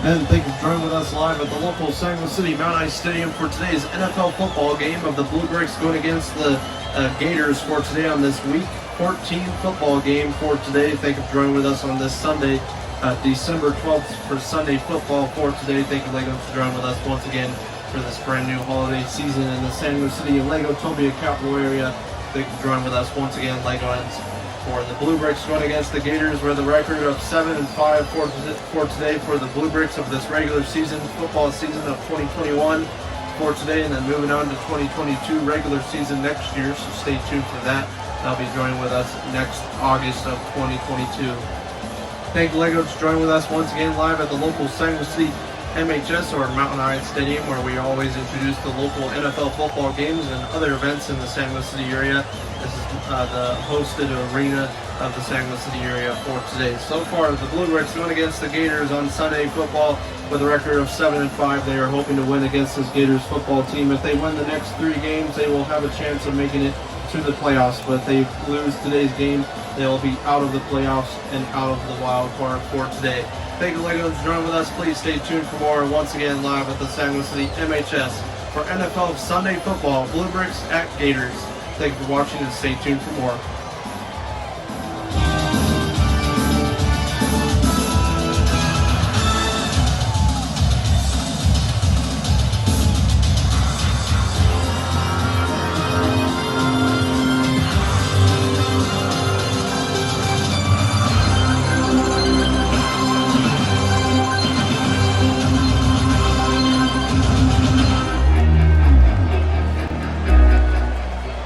And thank you for joining with us live at the local San Luis City Mount Ice Stadium for today's NFL football game of the Bluebricks going against the Gators for today on this Week 14 football game for today. Thank you for joining with us on this Sunday, December 12th for Sunday football for today. Thank you, Legos, for joining with us once again for this brand new holiday season in the San Luis City and Legotopia capital area. Thank you for joining with us once again, Legoans. For the Bluebricks going against the Gators with a record of 7-5 for today for the Bluebricks of this regular season, football season of 2021 for today, and then moving on to 2022 regular season next year, so stay tuned for that. They'll be joining with us next August of 2022. Thank you, Legos, for joining with us once again live at the local San Luis City MHS or Mountain Ice Stadium, where we always introduce the local NFL football games and other events in the San Luis City area. This is the hosted arena of the San Luis City area for today. So far, the Bluebricks going against the Gators on Sunday football with a record of 7-5. They are hoping to win against this Gators football team. If they win the next 3 games, they will have a chance of making it to the playoffs. But if they lose today's game, they will be out of the playoffs and out of the wild card for today. Thank you, Legos, for joining with us. Please stay tuned for more. Once again, live at the San Luis City MHS for NFL Sunday football, Bluebricks at Gators. Thank you for watching and stay tuned for more.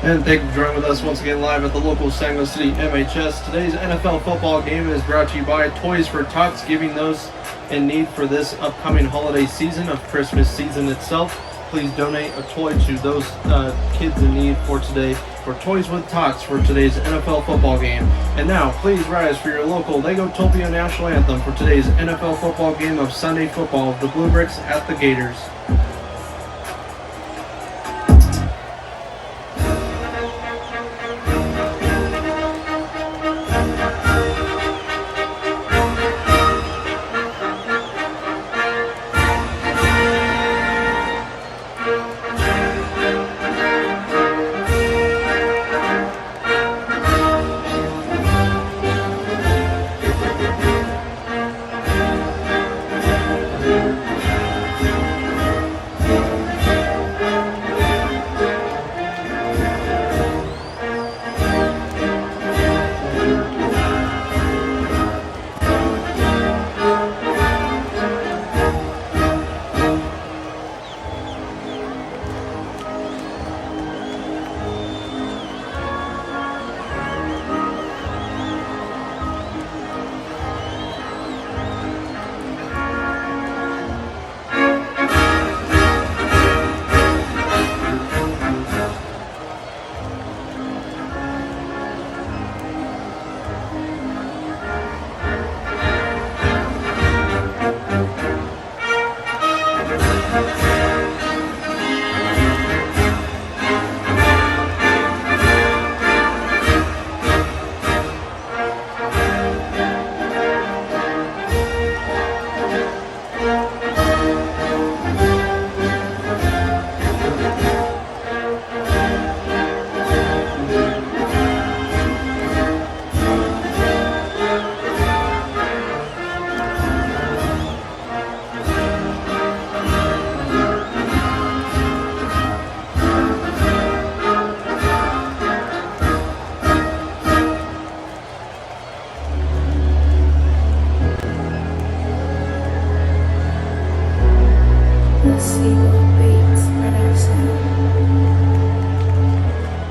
And thank you for joining with us once again live at the local San Luis City MHS. Today's NFL football game is brought to you by Toys for Tots, giving those in need for this upcoming holiday season of Christmas season itself. Please donate a toy to those kids in need for today for Toys with Tots for today's NFL football game. And now, please rise for your local Legotopia National Anthem for today's NFL football game of Sunday football of the Bluebricks at the Gators.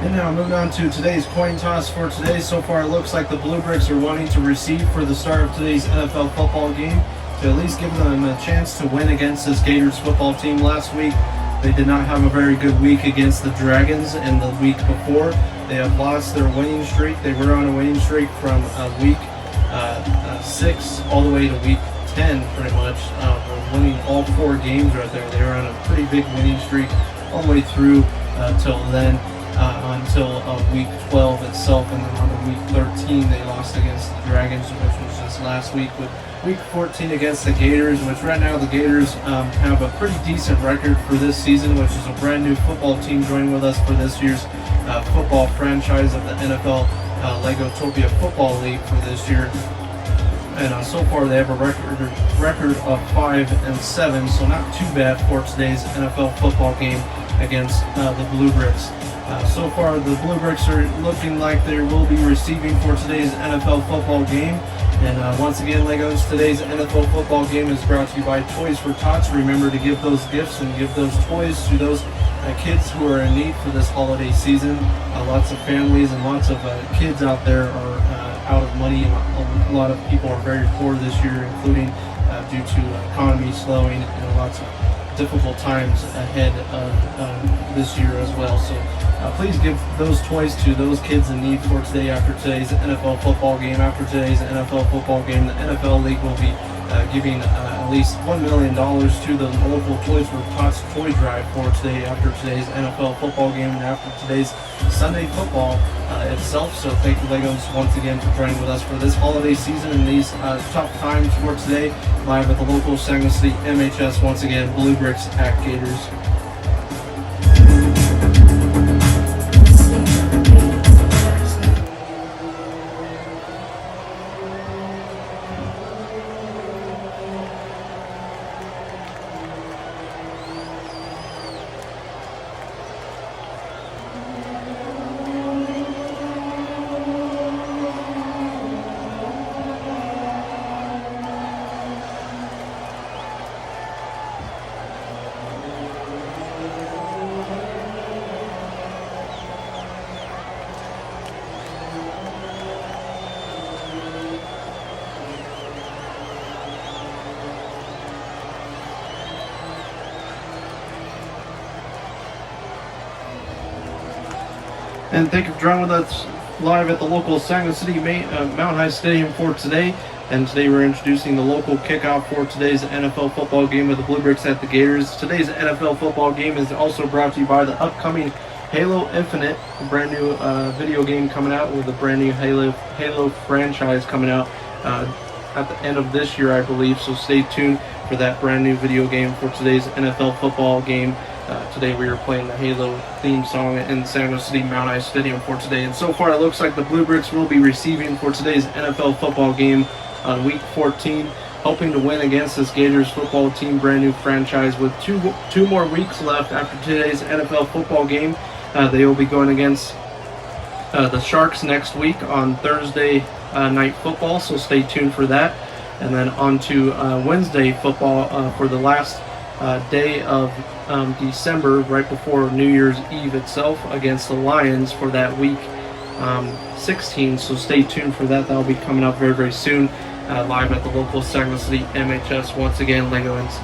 And now moving on to today's coin toss for today. So far it looks like the Bluebricks are wanting to receive for the start of today's NFL football game. to at least give them a chance to win against this Gators football team. Last week, they did not have a very good week against the Dragons, and the week before, they have lost their winning streak. They were on a winning streak from week 6 all the way to week 10, pretty much. Winning all 4 games right there. They were on a pretty big winning streak all the way through till then, until week 12 itself, and then on week 13 they lost against the Dragons, which was just last week, with week 14 against the Gators, which right now the Gators have a pretty decent record for this season, which is a brand new football team joining with us for this year's football franchise of the NFL Legotopia Football League for this year. And so far they have a record of 5-7, so not too bad for today's NFL football game against the Bluebricks. So far the Bluebricks are looking like they will be receiving for today's NFL football game. And once again, Legos, today's NFL football game is brought to you by Toys for Tots. Remember to give those gifts and give those toys to those kids who are in need for this holiday season. Lots of families and lots of kids out there are out of money. A lot of people are very poor this year, including due to economy slowing and lots of difficult times ahead of this year as well. So please give those toys to those kids in need for today after today's NFL football game. After today's NFL football game, the NFL League will be giving at least $1 million to the local Toys for Tots toy drive for today after today's NFL football game and after today's Sunday football itself. So thank you, Legos, once again for joining with us for this holiday season and these tough times for today, live at the local San Luis City MHS, once again, Bluebricks at Gators. And thank you for joining with us live at the local San Luis City Mount High Stadium for today. And today we're introducing the local kickoff for today's NFL football game with the Bluebricks at the Gators. Today's NFL football game is also brought to you by the upcoming Halo Infinite, a brand new video game coming out with a brand new Halo franchise coming out at the end of this year, I believe. So stay tuned for that brand new video game for today's NFL football game. Today we are playing the Halo theme song in San Luis City Mount High Stadium for today. And so far it looks like the Bluebricks will be receiving for today's NFL football game on week 14, hoping to win against this Gators football team, brand new franchise with two more weeks left after today's NFL football game. They will be going against the Sharks next week on Thursday night football, so stay tuned for that. And then on to Wednesday football for the last day of December, right before New Year's Eve itself, against the Lions for that week 16. So stay tuned for that. That'll be coming up very, very soon, live at the local San Luis City MHS, once again, Legoans.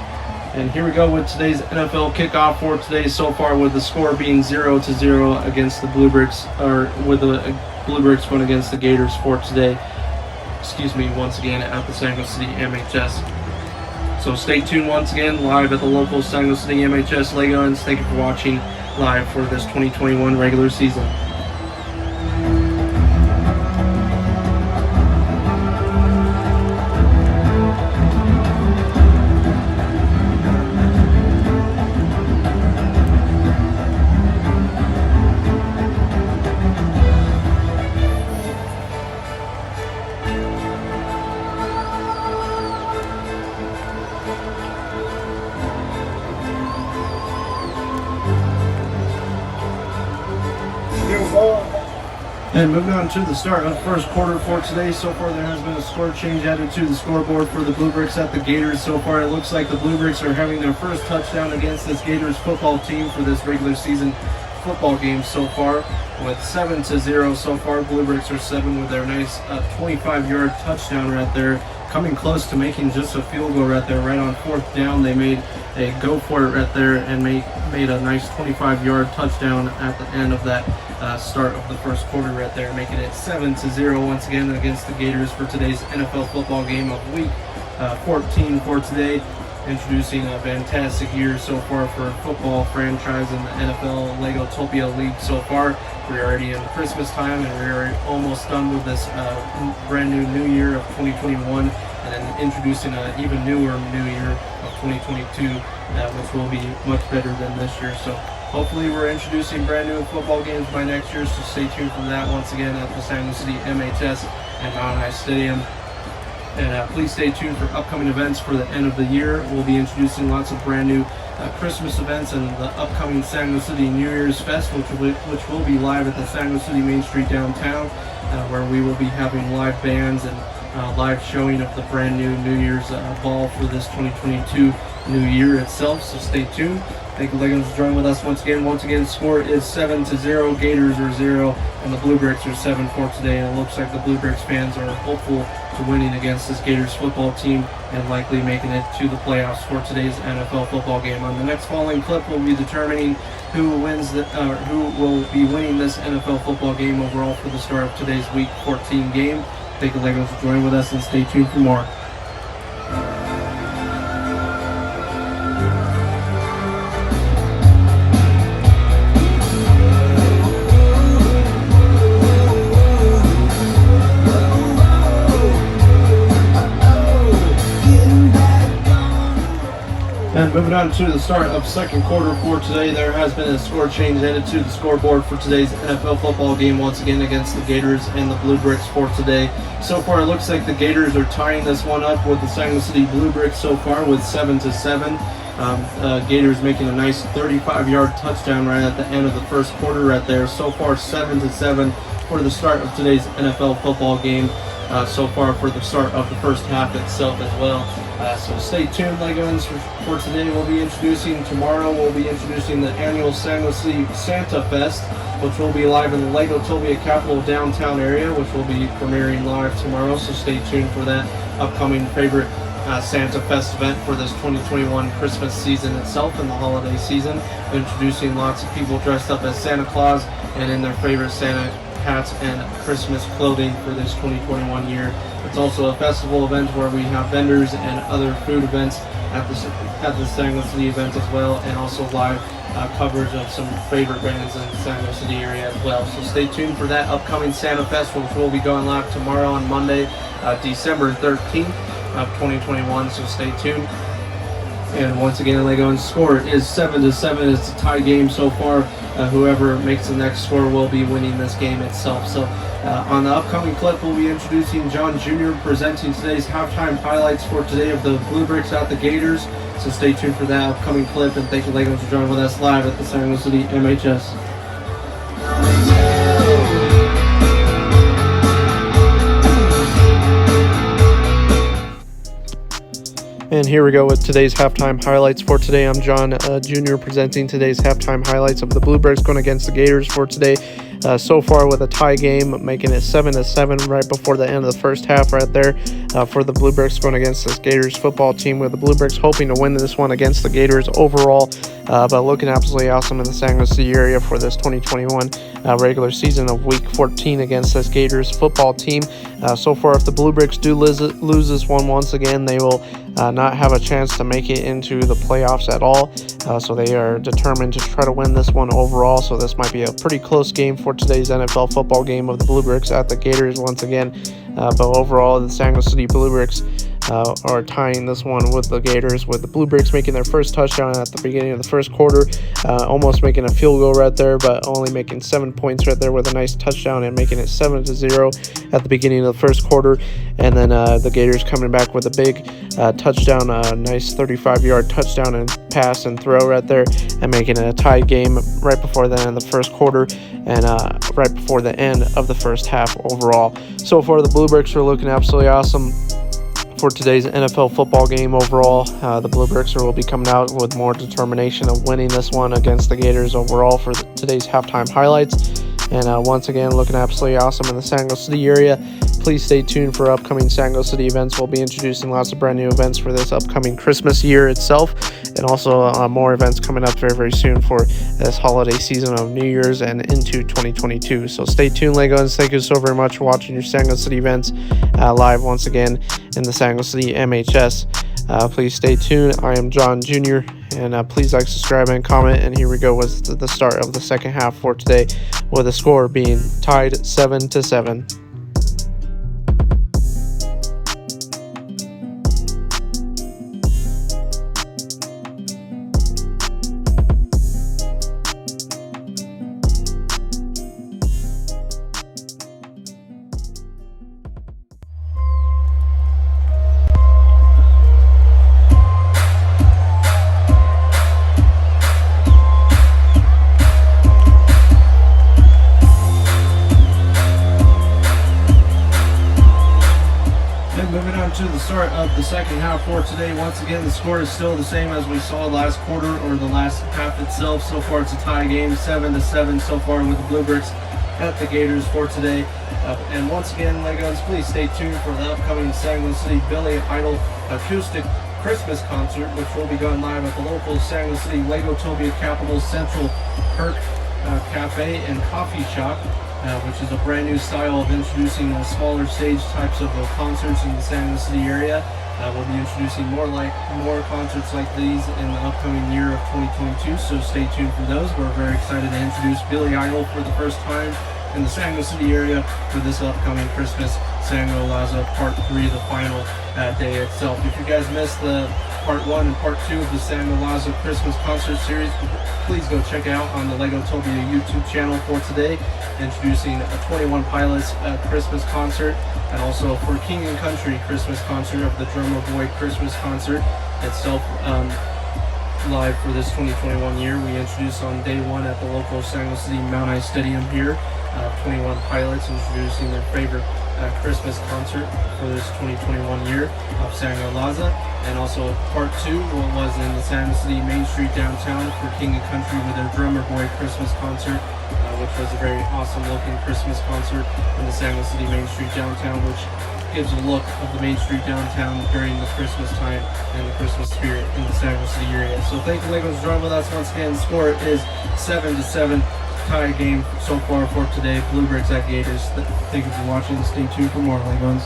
And here we go with today's NFL kickoff for today so far, with the score being 0-0 against the Bluebricks, or with the Bluebricks going against the Gators for today. Excuse me, once again at the San Luis City MHS. So stay tuned once again, live at the local San Luis City MHS, Legoans. Thank you for watching live for this 2021 regular season. And moving on to the start of the first quarter for today, so far there has been a score change added to the scoreboard for the Bluebricks at the Gators. So far it looks like the Bluebricks are having their first touchdown against this Gators football team for this regular season football game so far, with 7-0 so far. Bluebricks are 7 with their nice 25-yard touchdown right there coming close to making just a field goal right there, right on fourth down. They made a go for it right there and made a nice 25-yard touchdown at the end of that start of the first quarter right there, making it 7-0 once again against the Gators for today's NFL football game of week 14 for today. Introducing a fantastic year so far for a football franchise in the NFL Legotopia League so far. We're already in Christmas time, and we're almost done with this brand new year of 2021, and then introducing an even newer new year of 2022, which will be much better than this year. So hopefully we're introducing brand new football games by next year, so stay tuned for that once again at the San Luis City MHS and Mount High Stadium. And please stay tuned for upcoming events for the end of the year. We'll be introducing lots of brand new Christmas events and the upcoming San Luis City New Year's Fest, which will be live at the San Luis City Main Street downtown, where we will be having live bands and live showing of the brand new New Year's ball for this 2022 new year itself. So stay tuned. Thank you, Legos, for joining with us once again. Once again, the score is 7-0. Gators are 0, and the Bluebricks are 7 for today. And it looks like the Bluebricks fans are hopeful to winning against this Gators football team and likely making it to the playoffs for today's NFL football game. On the next following clip, we'll be determining who will be winning this NFL football game overall for the start of today's Week 14 game. Thank you, Legos, for joining with us, and stay tuned for more. And moving on to the start of second quarter for today, there has been a score change added to the scoreboard for today's NFL football game once again against the Gators and the Bluebricks for today. So far, it looks like the Gators are tying this one up with the San Luis City Bluebricks so far with 7-7. Gators making a nice 35-yard touchdown right at the end of the first quarter right there. So far, 7-7 for the start of today's NFL football game. So far for the start of the first half itself as well. So stay tuned, Legos, for today. Tomorrow we'll be introducing the annual San Luis City Santa Fest, which will be live in the Legotopia Capital downtown area, which will be premiering live tomorrow. So stay tuned for that upcoming favorite Santa Fest event for this 2021 Christmas season itself and the holiday season. Introducing lots of people dressed up as Santa Claus and in their favorite Santa hats and Christmas clothing for this 2021 year. It's also a festival event where we have vendors and other food events at the San Luis City event as well, and also live coverage of some favorite bands in the San Luis City area as well. So stay tuned for that upcoming Santa Fest, which will be going live tomorrow on Monday, December 13th of 2021. So stay tuned. And once again, Lego's score is 7-7. It's a tie game so far. Whoever makes the next score will be winning this game itself. So on the upcoming clip, we'll be introducing John Jr. presenting today's halftime highlights for today of the Bluebricks at the Gators. So stay tuned for that upcoming clip. And thank you, Legos, for joining with us live at the San Luis City MHS. And here we go with today's halftime highlights for today. I'm John Jr. presenting today's halftime highlights of the Bluebricks going against the Gators for today. So far with a tie game, making it 7-7 right before the end of the first half right there for the Bluebricks going against this Gators football team, with the Bluebricks hoping to win this one against the Gators overall, but looking absolutely awesome in the San Luis City area for this 2021 regular season of Week 14 against this Gators football team. So far, if the Bluebricks do lose this one once again, they will not have a chance to make it into the playoffs at all. So they are determined to try to win this one overall. So this might be a pretty close game for today's NFL football game of the Bluebricks at the Gators once again. But overall, the San Luis City Bluebricks are tying this one with the Gators, with the Bluebricks making their first touchdown at the beginning of the first quarter, almost making a field goal right there, but only making 7 points right there with a nice touchdown and making it 7-0 at the beginning of the first quarter. And then the Gators coming back with a big touchdown, a nice 35-yard touchdown and pass and throw right there, and making it a tie game right before the end of the first quarter and right before the end of the first half overall. So far, the Bluebricks are looking absolutely awesome for today's NFL football game overall. The Bluebricks will be coming out with more determination of winning this one against the Gators overall for today's halftime highlights. and once again looking absolutely awesome in the San Jose City area. Please stay tuned for upcoming San Jose City events. We'll be introducing lots of brand new events for this upcoming Christmas year itself, and also more events coming up very, very soon for this holiday season of New Year's and into 2022. So stay tuned, Legos. Thank you so very much for watching your San Jose City events live once again in the San Jose City MHS. Please stay tuned. I am John Jr., and please like, subscribe, and comment. And here we go with the start of the second half for today, with the score being tied 7-7. Moving on to the start of the second half for today. Once again, the score is still the same as we saw last quarter, or the last half itself. So far, it's a tie game, 7-7 so far, with the Bluebricks at the Gators for today. And once again, Legos, please stay tuned for the upcoming San Jose City Billy Idol acoustic Christmas concert, which will be going live at the local San Jose City Legotopia Capital Central Perk Cafe and Coffee Shop, which is a brand new style of introducing smaller stage types of concerts in the San Jose City area. We'll be introducing more concerts like these in the upcoming year of 2022, so stay tuned for those. We're very excited to introduce Billy Idol for the first time in the San Jose City area for this upcoming Christmas Sango Laza Part 3, the final day itself. If you guys missed the Part 1 and Part 2 of the Sango Laza Christmas concert series, please go check it out on the Legotopia YouTube channel for today, introducing a 21 Pilots Christmas concert, and also for King and Country Christmas concert of the Drummer Boy Christmas concert itself, live for this 2021 year. We introduced on day one at the local San Jose City Mount I Stadium here, 21 Pilots introducing their favorite Christmas concert for this 2021 year of Sango Laza. And also Part 2 was in the San Jose City Main Street downtown for King and Country with their Drummer Boy Christmas concert, which was a very awesome looking Christmas concert in the San Jose City Main Street downtown, which gives a look of the Main Street downtown during the Christmas time and the Christmas spirit in the San Jose City area. So thank you, Legos, for joining with us once again. The score is 7-7. Tie game so far for today. Bluebricks at Gators. Thank you for watching. Stay tuned for more, Legos.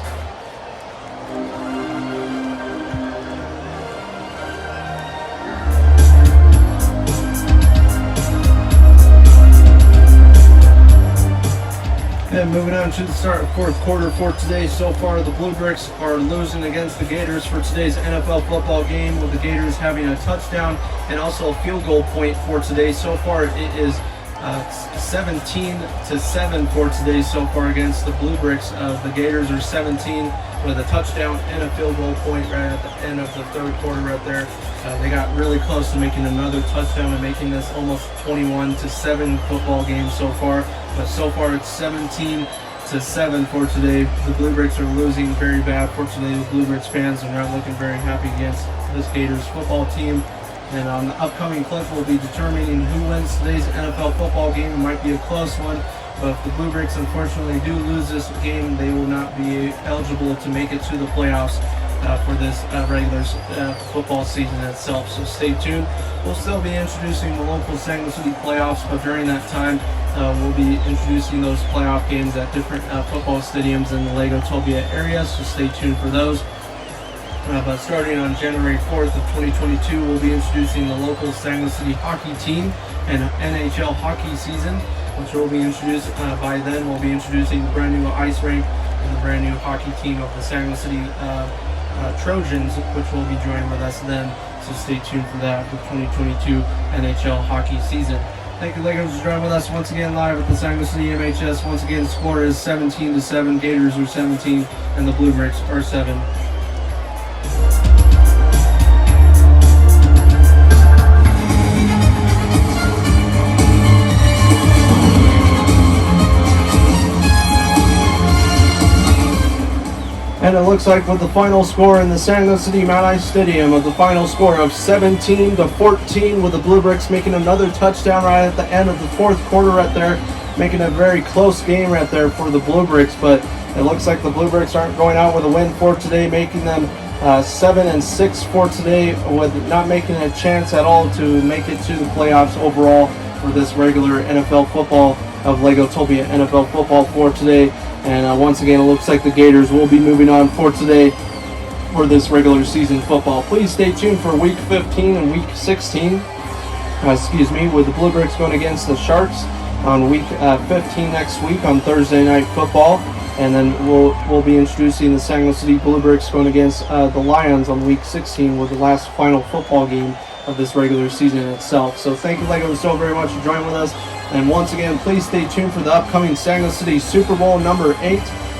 And moving on to the start of fourth quarter for today. So far, the Bluebricks are losing against the Gators for today's NFL football game, with the Gators having a touchdown and also a field goal point for today. So far, it is 17-7 for today so far against the Bluebricks. The Gators are 17 with a touchdown and a field goal point right at the end of the third quarter right there. They got really close to making another touchdown and making this almost 21-7 football game so far. But so far it's 17-7 for today. The Bluebricks are losing very bad for today. The Bluebricks fans are not looking very happy against this Gators football team. And on the upcoming clip, we'll be determining who wins today's NFL football game. It might be a close one, but if the Bluebricks unfortunately do lose this game, they will not be eligible to make it to the playoffs for this regular football season itself. So stay tuned. We'll still be introducing the local San Jose City playoffs, but during that time, we'll be introducing those playoff games at different football stadiums in the Legotopia area, so stay tuned for those. But starting on January 4th of 2022, we'll be introducing the local San Jose City hockey team and NHL hockey season, which will be introduced by then. We'll be introducing the brand new ice rink and the brand new hockey team of the San Jose City Trojans, which will be joining with us then. So stay tuned for that, the 2022 NHL hockey season. Thank you, Legos, for joining with us once again live at the San Jose City MHS. Once again, the score is 17-7. Gators are 17, and the Bluebricks are 7. And it looks like with the final score in the San Jose City Mount I Stadium, of the final score of 17-14, with the Bluebricks making another touchdown right at the end of the fourth quarter right there. making a very close game right there for the Bluebricks, but it looks like the Bluebricks aren't going out with a win for today, making them 7-6 for today, with not making a chance at all to make it to the playoffs overall for this regular NFL football of Legotopia NFL football for today. And once again, it looks like the Gators will be moving on for today for this regular season football. Please stay tuned for Week 15 and Week 16. With the Bluebricks going against the Sharks on Week 15 next week on Thursday Night Football. And then we'll be introducing the Sangamo City Bluebricks going against the Lions on Week 16 with the last final football game of this regular season itself. So thank you, Lego, so very much for joining with us. And once again, please stay tuned for the upcoming Sangamo City Super Bowl number 8,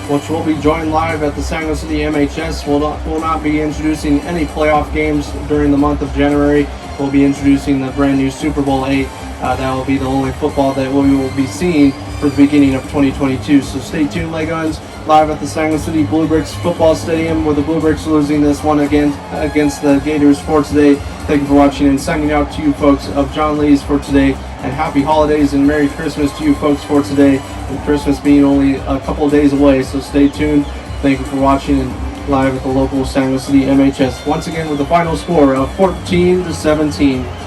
which will be joined live at the Sangamo City MHS. We'll not be introducing any playoff games during the month of January. We'll be introducing the brand new Super Bowl 8. That will be the only football that we will be seeing for the beginning of 2022. So stay tuned, Legons, live at the Sangamo City Bluebricks football stadium, where the Bluebricks losing this one again against the Gators for today. Thank you for watching, and signing out to you folks of John Lee's for today. And happy holidays and Merry Christmas to you folks for today, and Christmas being only a couple of days away. So stay tuned. Thank you for watching, and live at the local Sangamo City MHS. Once again, with the final score of 14-17.